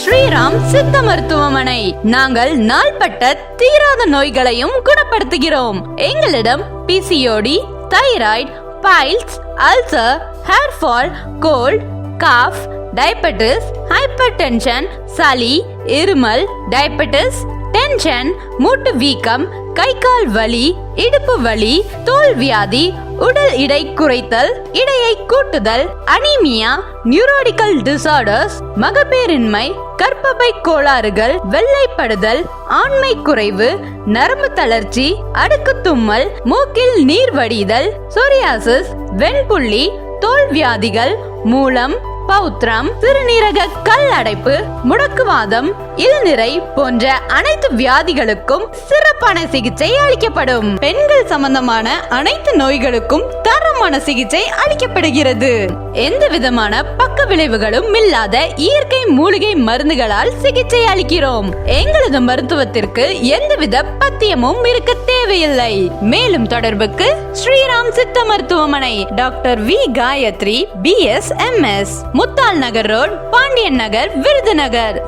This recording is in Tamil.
ஸ்ரீராம் சித்த மருத்துவமனை. நாங்கள் நாள்பட்ட தீராத நோய்களையும் குணப்படுத்துகிறோம். எங்களிடம் PCOD, thyroid, piles, ulcer, hair fall, cold, cough, diabetes, hypertension, சளி, இருமல், டயபெட்டிஸ், டென்ஷன், மூட்டு வீக்கம், கை கால் வலி, இடுப்பு வலி, தோல் வியாதி, உடல் எடை குறைத்தல், எடையை கூட்டுதல், அனீமியா, நியூரோடிக்கல் டிசார்டர்ஸ், மகப்பேரின்மை, கர்ப்பப்பை கோளாறுகள், வெள்ளைப்படுதல், ஆண்மை குறைவு, நரம்பு தளர்ச்சி, அடுக்கு தும்மல், மூக்கில் நீர் வடிதல், சொரியாசிஸ், வெண்புள்ளி, தோல் வியாதிகள், மூலம், பௌத்திரம், சிறுநீரக கல் அடைப்பு, முடக்குவாதம், இளநிறை போன்ற அனைத்து வியாதிகளுக்கும் சிறப்பான சிகிச்சை அளிக்கப்படும். பெண்கள் சம்பந்தமான அனைத்து நோய்களுக்கும் தரமான சிகிச்சை அளிக்கப்படுகிறது. எந்த விதமான பக்க விளைவுகளும் இல்லாத இயற்கை மூலிகை மருந்துகளால் சிகிச்சை அளிக்கிறோம். எங்களது மருத்துவத்திற்கு எந்தவித பத்தியமும் இருக்க தேவையில்லை. மேலும் தொடர்புக்கு ஸ்ரீராம் சித்த மருத்துவமனை, டாக்டர் வி காயத்ரி, BSMS, முத்தால் நகர் ரோட், பாண்டியன் நகர், விருதுநகர்.